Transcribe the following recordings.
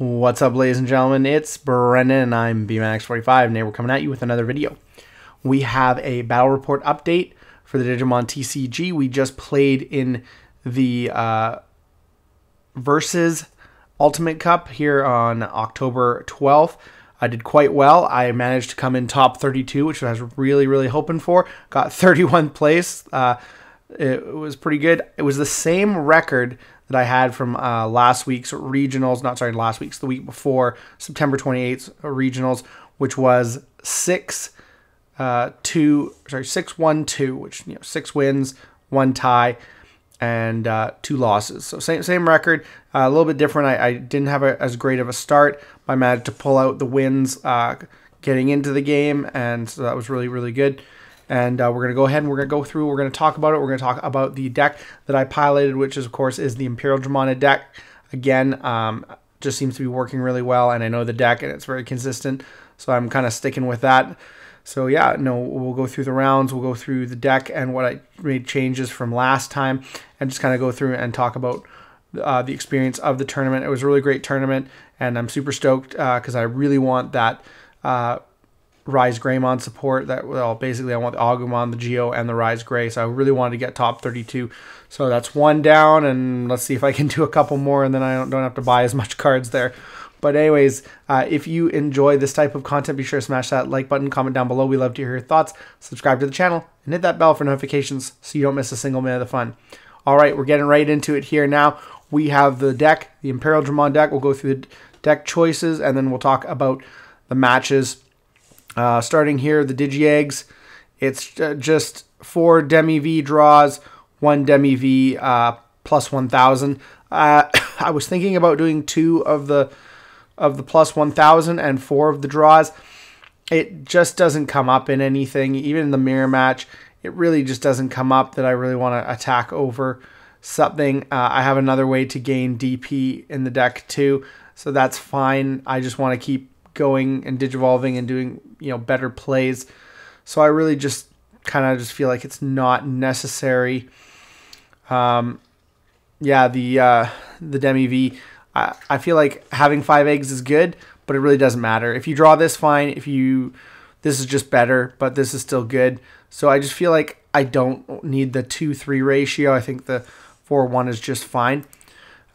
What's up, ladies and gentlemen? It's Brennan and I'm BMax45, and today we're coming at you with another video. We have a battle report update for the Digimon TCG. We just played in the Versus Ultimate Cup here on October 12th. I did quite well. I managed to come in top 32, which I was really hoping for. Got 31st place. It was pretty good. It was the same record that I had from last week's regionals, the week before, September 28th regionals, which was 6-1-2, which, 6 wins, 1 tie, and 2 losses. So same record, a little bit different. I didn't have as great of a start, but I managed to pull out the wins getting into the game, and so that was really good. And we're going to go ahead and we're going to go through, we're going to talk about it. We're going to talk about the deck that I piloted, which is, of course, is the Imperial Dramana deck. Again, just seems to be working really well, and I know the deck, and it's very consistent, so I'm kind of sticking with that. So yeah, we'll go through the rounds, we'll go through the deck and what I made changes from last time, and just kind of go through and talk about the experience of the tournament. It was a really great tournament, and I'm super stoked because I really want that Rise Greymon support. Basically I want the Agumon, the Geo, and the Rise Grey, so I really wanted to get top 32. So that's 1 down, and let's see if I can do a couple more, and then I don't have to buy as much cards there. But anyways, if you enjoy this type of content, be sure to smash that like button, comment down below. We love to hear your thoughts. Subscribe to the channel, and hit that bell for notifications so you don't miss a single minute of the fun. Alright, we're getting right into it here now. We have the deck, the Imperial Dramana deck. We'll go through the deck choices, and then we'll talk about the matches. Starting here, the Digi-Eggs. It's just 4 Demi-V draws, 1 Demi-V plus 1,000. I was thinking about doing 2 of the plus 1,000 and 4 of the draws. It just doesn't come up in anything. Even in the mirror match, it really just doesn't come up that I really want to attack over something. I have another way to gain DP in the deck too, so that's fine. I just want to keep going and digivolving and doing better plays, so I really just kind of feel like it's not necessary. Yeah, the Demi-V, I feel like having 5 eggs is good, but it really doesn't matter. If you draw this, fine. This is just better, but this is still good. So I just feel like I don't need the 2-3 ratio. I think the 4-1 is just fine.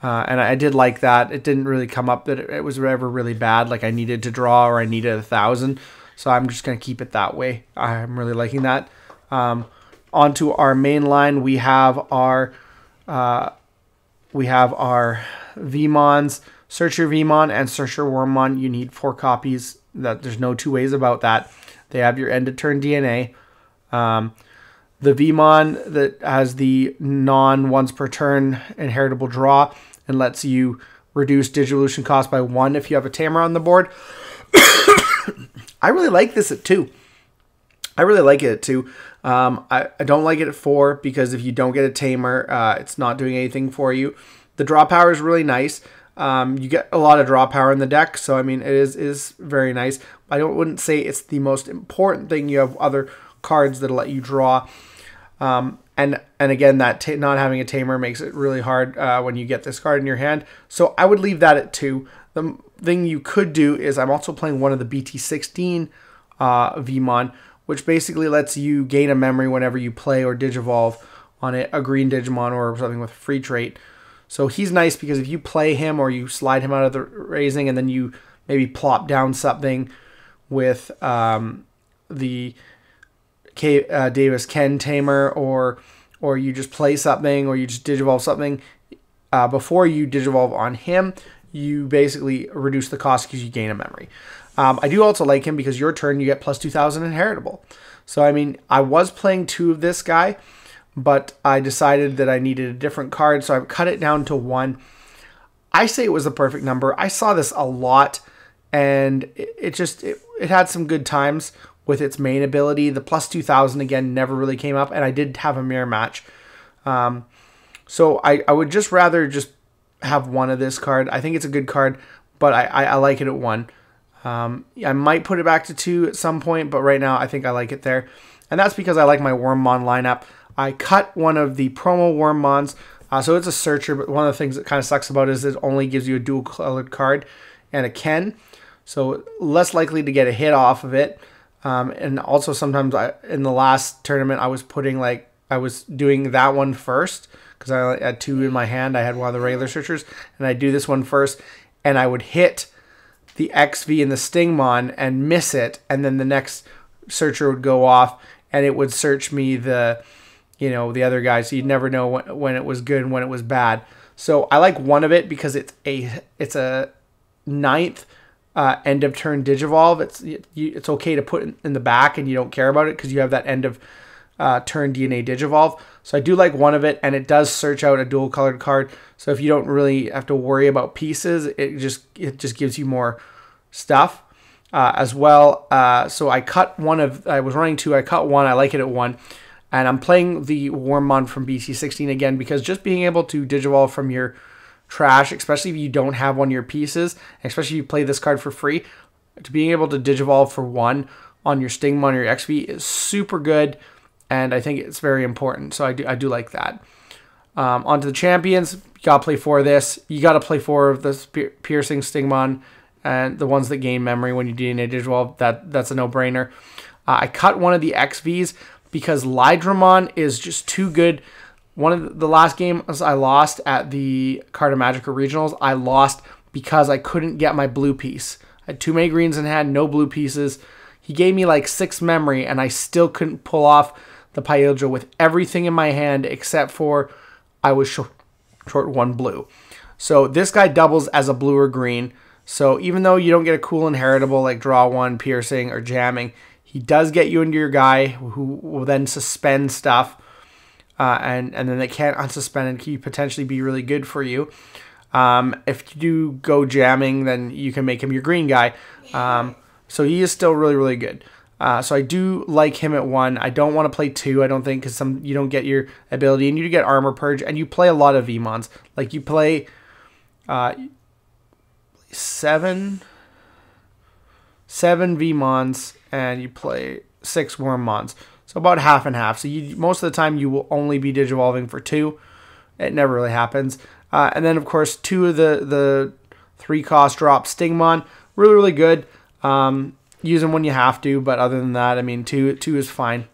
And I did like that. It didn't really come up that it was ever really bad, like I needed to draw or I needed 1,000. So I'm just going to keep it that way. I'm really liking that. Onto our main line, we have our Vmons, Searcher Vmon and Searcher Wormmon. You need 4 copies. There's no 2 ways about that. They have your end of turn DNA. The Vmon that has the non-once per turn inheritable draw and lets you reduce Digivolution cost by 1 if you have a Tamer on the board. I really like this at 2. I really like it at 2. I don't like it at 4 because if you don't get a Tamer, it's not doing anything for you. The draw power is really nice. You get a lot of draw power in the deck, so I mean it is very nice. I wouldn't say it's the most important thing. You have other cards that'll let you draw. And again, that not having a Tamer makes it really hard when you get this card in your hand. So I would leave that at 2. The thing you could do is I'm also playing one of the BT16 Vmon, which basically lets you gain a memory whenever you play or digivolve on a green Digimon or something with a free trait. So he's nice because if you play him or you slide him out of the raising and then you maybe plop down something with the Davis Ken Tamer, or you just play something, or you just digivolve something before you digivolve on him, you basically reduce the cost because you gain a memory. I do also like him because your turn you get plus 2,000 inheritable. So I mean, I was playing 2 of this guy, but I decided that I needed a different card, so I cut it down to 1. I say it was the perfect number. I saw this a lot, and it had some good times with its main ability. The plus 2,000 again never really came up, and I did have a mirror match. So I would just rather just have 1 of this card. I think it's a good card, but I like it at 1. I might put it back to 2 at some point, but right now I think I like it there. And that's because I like my Wormmon lineup. I cut one of the promo Wormmons So it's a searcher, but one of the things that kind of sucks about it is it only gives you a dual colored card. and a Ken, so less likely to get a hit off of it. And also sometimes in the last tournament I was doing that one first because I had 2 in my hand. I had one of the regular searchers, and I do this one first, and I would hit the XV and the Stingmon and miss it, and then the next searcher would go off and it would search me the other guy, so you'd never know when it was good and when it was bad. So I like one of it because it's a 9th end of turn Digivolve. It's okay to put in the back and you don't care about it because you have that end of turn DNA Digivolve. So I do like one of it, and it does search out a dual colored card. So if you don't really have to worry about pieces, it just gives you more stuff as well. So I cut one of, I was running 2, I cut 1, I like it at 1. And I'm playing the Wormmon from BT16 again because just being able to Digivolve from your trash, especially if you don't have one of your pieces, especially if you play this card for free, to being able to Digivolve for 1 on your Stingmon or your XV is super good, and I think it's very important. So I do like that. Onto the champions, you gotta play 4 of this. You gotta play 4 of the piercing Stingmon and the ones that gain memory when you DNA Digivolve. That's a no-brainer. I cut one of the XVs because Lydramon is just too good. One of the last games I lost at the Carta Magica Regionals, I lost because I couldn't get my blue piece. I had too many greens and had no blue pieces. He gave me like 6 memory, and I still couldn't pull off the Pyoja with everything in my hand except for I was short 1 blue. So this guy doubles as a blue or green. So even though you don't get a cool inheritable like draw 1, piercing, or jamming, he does get you into your guy who will then suspend stuff. And then they can't unsuspend and he potentially be really good for you. If you do go jamming, then you can make him your green guy. So he is still really, really good. So I do like him at 1. I don't want to play 2, I don't think, because you don't get your ability, and you do get Armor Purge, and you play a lot of VMons. Like you play 7 VMons, and you play 6 Wormmons. So about half and half. So most of the time you will only be Digivolving for 2. It never really happens. And then of course 2 of the 3 cost drop Stingmon. Really, really good. Use them when you have to, but other than that, I mean 2 is fine.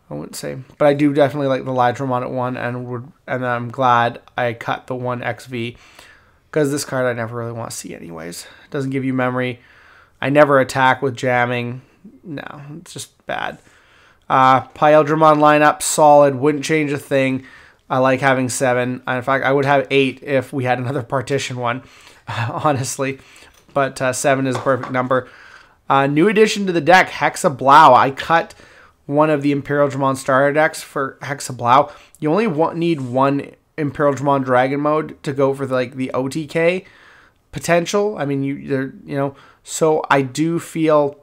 I wouldn't say. But I do definitely like the Lydramon at 1, and I'm glad I cut the 1 XV. Because this card I never really want to see anyways. It doesn't give you memory. I never attack with jamming. No, it's just bad. Pyoldramon lineup, solid. Wouldn't change a thing. I like having 7. In fact, I would have 8 if we had another partition one, honestly. But 7 is a perfect number. New addition to the deck, Hexablow. I cut one of the Imperial Dramon starter decks for Hexablow. You only need 1 Imperial Dramon Dragon mode to go for the OTK potential. I mean, so I do feel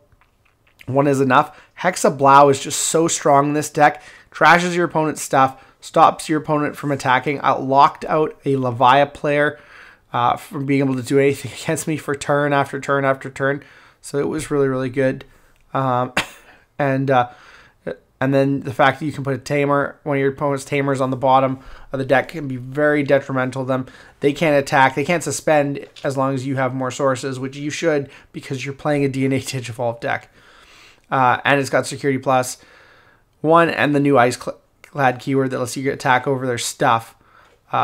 1 is enough. Hexablow is just so strong in this deck. Trashes your opponent's stuff, stops your opponent from attacking. I locked out a Levia player from being able to do anything against me for turn after turn after turn. So it was really, really good. And then the fact that you can put a Tamer, one of your opponent's Tamers on the bottom of the deck, can be very detrimental to them. They can't attack. They can't suspend as long as you have more sources, which you should because you're playing a DNA Digivolve deck. And it's got Security Plus 1 and the new Ice-Clad keyword that lets you attack over their stuff.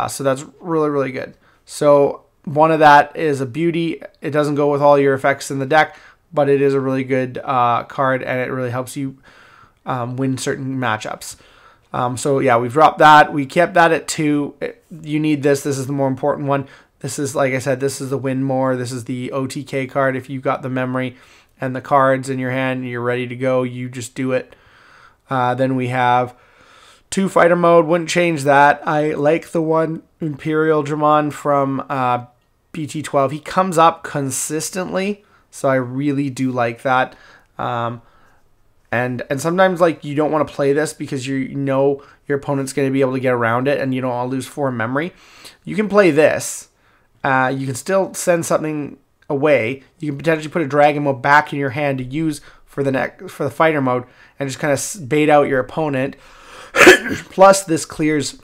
So that's really, really good. So 1 of that is a beauty. It doesn't go with all your effects in the deck, but it is a really good card, and it really helps you win certain matchups. So yeah, we've dropped that. We kept that at 2. You need this. This is the more important one. This is, like I said, this is the win more. This is the OTK card. If you've got the memory and the cards in your hand and you're ready to go, you just do it. Then we have 2 fighter mode. Wouldn't change that. I like the 1 Imperial Dramon from BT12. He comes up consistently, so I really do like that. And sometimes you don't want to play this because you know your opponent's going to be able to get around it and you don't want to lose 4 memory. You can play this. You can still send something away. You can potentially put a dragon mode back in your hand to use for the fighter mode and just kind of bait out your opponent. Plus, this clears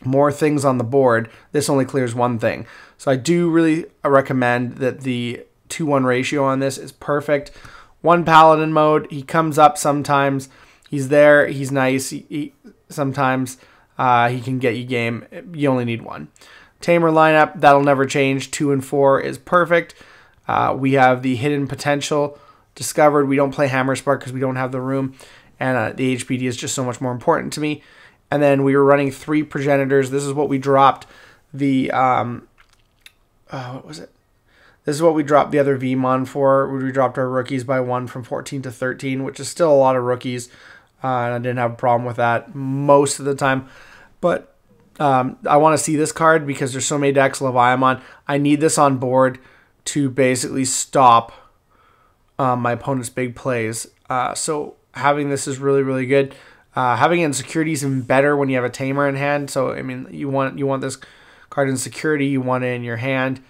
more things on the board. This only clears 1 thing. So I do really recommend that the 2-1 ratio on this is perfect. 1 paladin mode, he comes up sometimes. He's there, he's nice. Sometimes he can get you game. You only need 1. Tamer lineup, that'll never change. 2 and 4 is perfect. We have the hidden potential discovered. We don't play Hammer Spark because we don't have the room. And the HPD is just so much more important to me. And then we were running 3 progenitors. This is what we dropped the... what was it? This is what we dropped the other VMon for. We dropped our rookies by 1 from 14 to 13, which is still a lot of rookies. And I didn't have a problem with that most of the time. But I want to see this card because there's so many decks Leviamon. I need this on board to basically stop my opponent's big plays. So having this is really, really good. Having it in security is even better when you have a Tamer in hand. So, I mean, you want this card in security. You want it in your hand.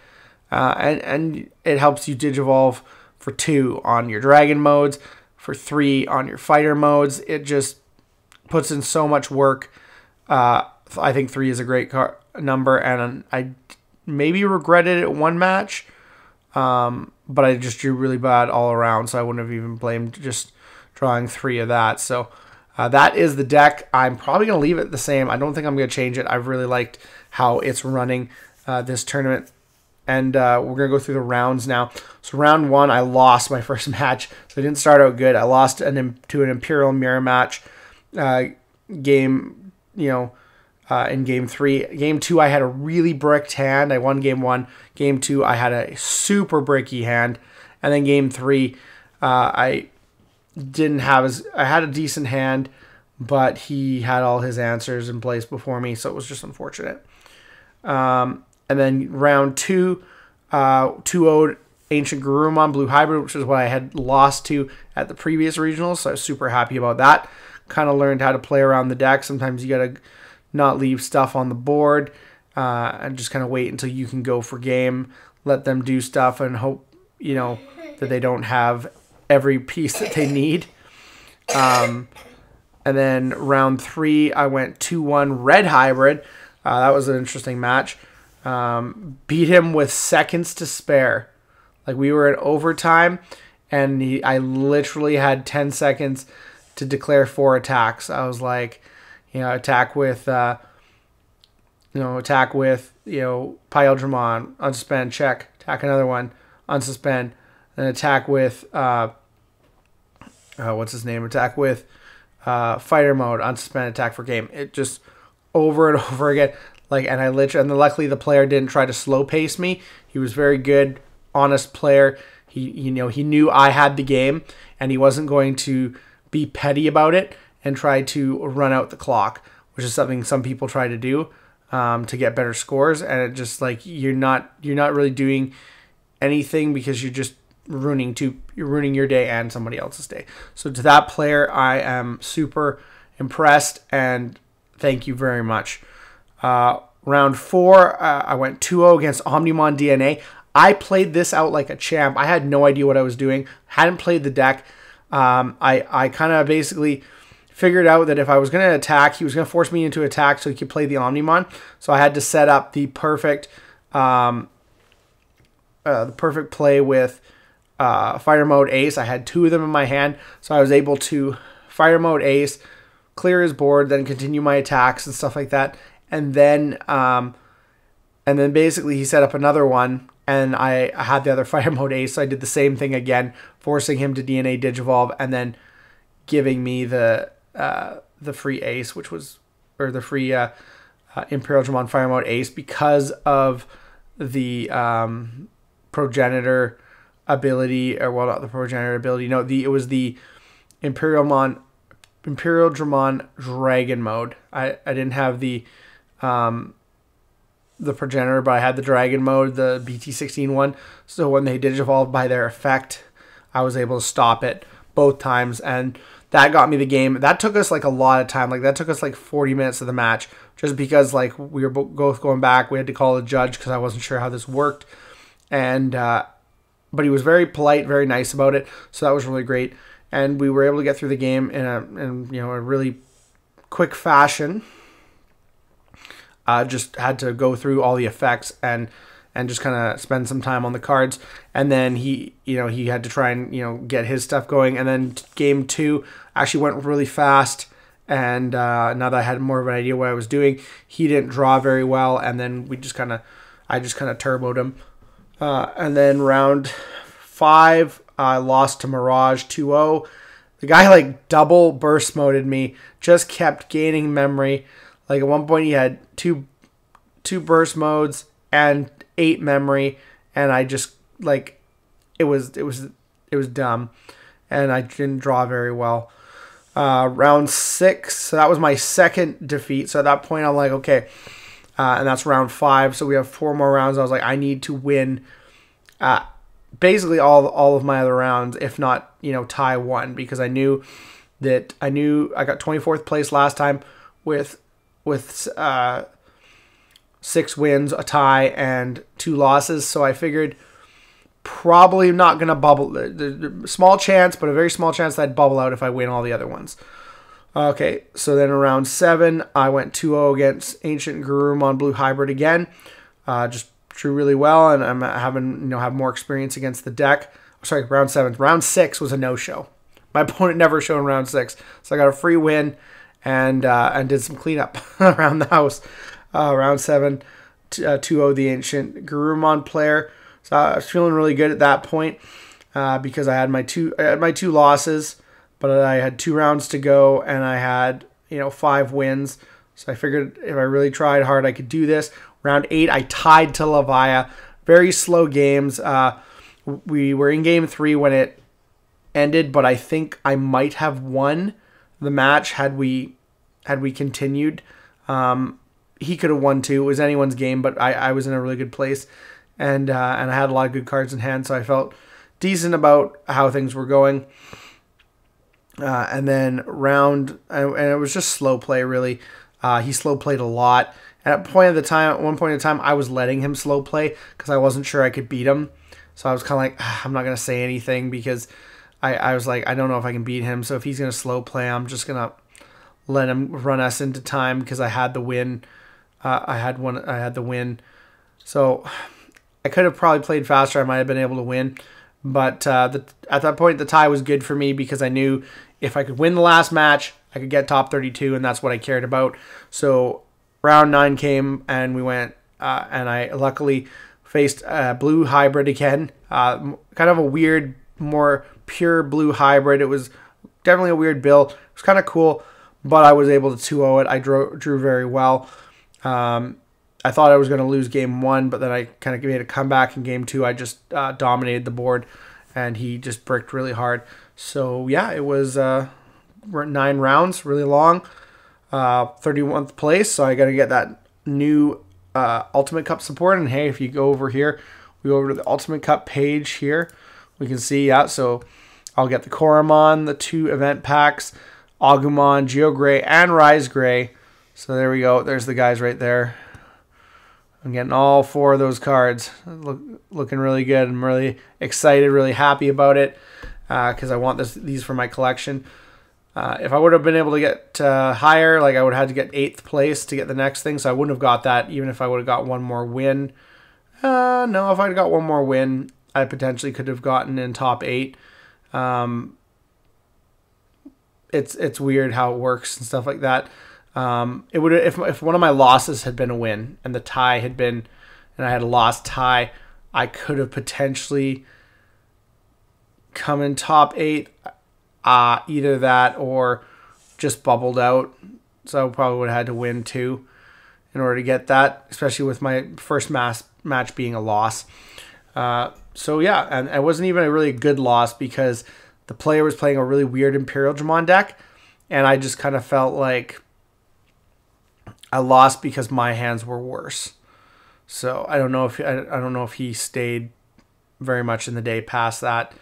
And it helps you Digivolve for 2 on your Dragon modes, for 3 on your Fighter modes. It just puts in so much work. I think 3 is a great number, and I maybe regretted it 1 match, but I just drew really bad all around, so I wouldn't have even blamed just drawing 3 of that. So that is the deck. I'm probably going to leave it the same. I don't think I'm going to change it. I've really liked how it's running this tournament. And we're going to go through the rounds now. So round 1, I lost my first match. So I didn't start out good. I lost to an Imperial Mirror match game, in game 3. Game 2, I had a really bricked hand. I won game 1. Game 2, I had a super bricky hand. And then game 3, I had a decent hand, but he had all his answers in place before me. So it was just unfortunate. And then round 2, 2-0'd Ancient Garurumon Blue Hybrid, which is what I had lost to at the previous regionals. So I was super happy about that. Kind of learned how to play around the deck. Sometimes you got to not leave stuff on the board and just kind of wait until you can go for game. Let them do stuff and hope, that they don't have every piece that they need. And then round 3, I went 2-1 Red Hybrid. That was an interesting match. Beat him with seconds to spare. Like, we were in overtime, and I literally had 10 seconds to declare 4 attacks. I was like, attack with Pyoldramon, unsuspend, check, attack another one, unsuspend, then attack with attack with fighter mode, unsuspend, attack for game. It just over and over again. And luckily the player didn't try to slow pace me. He was very good, honest player. He knew I had the game, and he wasn't going to be petty about it and try to run out the clock, which is something some people try to do to get better scores. And it just you're not really doing anything because you're just ruining your day and somebody else's day. So to that player, I am super impressed and thank you very much. Round 4, I went 2-0 against Omnimon DNA. I played this out like a champ. I had no idea what I was doing. Hadn't played the deck. I kind of basically figured out that if I was going to attack, he was going to force me into attack so he could play the Omnimon. So I had to set up the perfect play with Fire Mode Ace. I had 2 of them in my hand, so I was able to Fire Mode Ace, clear his board, then continue my attacks and stuff like that. And then basically he set up another one, and I had the other Fire Mode Ace, so I did the same thing again, forcing him to DNA Digivolve, and then giving me the free Ace, the free Imperial Dramon Fire Mode Ace because of the progenitor ability, or well, not the progenitor ability. No, it was the Imperial Dramon Dragon mode. I didn't have the progenitor, but I had the Dragon mode, the BT16 one. So when they Digivolved by their effect, I was able to stop it both times, and that got me the game. That took us a lot of time. That took us 40 minutes of the match, just because we were both going back. We had to call a judge because I wasn't sure how this worked, and but he was very polite, very nice about it. So that was really great, and we were able to get through the game in a really quick fashion. Just had to go through all the effects, and and just kind of spend some time on the cards. And then he had to try and get his stuff going. And then game 2 actually went really fast. And now that I had more of an idea what I was doing, he didn't draw very well. And then I just kind of turboed him. And then round 5, I lost to Mirage 2-0. The guy like double burst moded me, just kept gaining memory. Like at one point he had two burst modes and 8 memory, and I just like it was dumb, and I didn't draw very well. Round 6, so that was my second defeat. So at that point I'm like, okay, and that's round 5. So we have 4 more rounds. I was like, I need to win basically all of my other rounds, if not tie 1, because I knew I got 24th place last time with 6 wins, a tie, and 2 losses. So I figured probably not gonna bubble. The small chance, but a very small chance that I'd bubble out if I win all the other ones. Okay, so then around 7, I went 2-0 against Ancient Garurumon Blue Hybrid again. Just drew really well, and I'm having have more experience against the deck. Sorry, round 7. Round 6 was a no-show. My opponent never showed in round 6, so I got a free win and did some cleanup around the house. Round 7, 2-0 the Ancient Garurumon player. So I was feeling really good at that point because I had my two losses, but I had 2 rounds to go, and I had 5 wins. So I figured if I really tried hard, I could do this. Round 8, I tied to Lavaya. Very slow games. We were in game 3 when it ended, but I think I might have won the match had we continued. He could have won too. It was anyone's game, but I was in a really good place, and I had a lot of good cards in hand, so I felt decent about how things were going. And then and it was just slow play really. He slow played a lot. At one point in time, I was letting him slow play because I wasn't sure I could beat him. So I was kind of like, I'm not going to say anything because I was like, I don't know if I can beat him. So if he's going to slow play, I'm just going to let him run us into time because I had the win. I had the win. So I could have probably played faster. I might have been able to win. But at that point, the tie was good for me because I knew if I could win the last match, I could get top 32, and that's what I cared about. So round 9 came, and we went, and I luckily faced Blue Hybrid again. Kind of a weird, more pure Blue Hybrid. It was definitely a weird build. It was kind of cool, but I was able to 2-0 it. I drew very well. I thought I was going to lose game 1, but then I kind of made a comeback in game 2. I just dominated the board, and he just bricked really hard. So yeah, it was 9 rounds, really long. 31st place, so I got to get that new Ultimate Cup support. And hey, if you go over here, we go over to the Ultimate Cup page here, we can see, so I'll get the Koromon, the 2 event packs, Agumon, Geogray, and Rise Gray. So there we go. There's the guys right there. I'm getting all 4 of those cards. Looking really good. I'm really excited, really happy about it because I want these for my collection. If I would have been able to get higher, like I would have had to get 8th place to get the next thing, so I wouldn't have got that even if I would have got one more win. No, if I'd got one more win, I potentially could have gotten in top 8. It's weird how it works and stuff like that. It would if one of my losses had been a win and the tie had been, and I had a lost tie, I could have potentially come in top 8. Either that or just bubbled out. So I probably would have had to win 2 in order to get that, especially with my first match being a loss. So yeah, and it wasn't even a really good loss because the player was playing a really weird Imperial Dramon deck, and I just kind of felt like I lost because my hands were worse. So I don't know if he stayed very much in the day past that.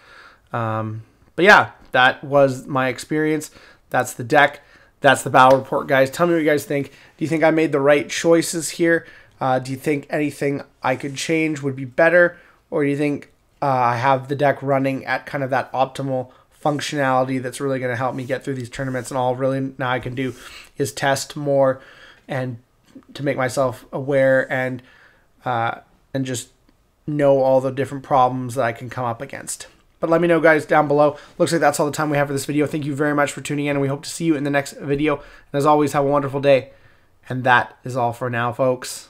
But yeah, that was my experience. That's the deck. That's the battle report, guys. Tell me what you guys think. Do you think I made the right choices here? Do you think anything I could change would be better? Or do you think I have the deck running at kind of that optimal functionality that's really going to help me get through these tournaments? And all really now I can do is test more and to make myself aware and just know all the different problems that I can come up against. But let me know, guys, down below. Looks like that's all the time we have for this video. Thank you very much for tuning in, and we hope to see you in the next video. And as always, have a wonderful day. And that is all for now, folks.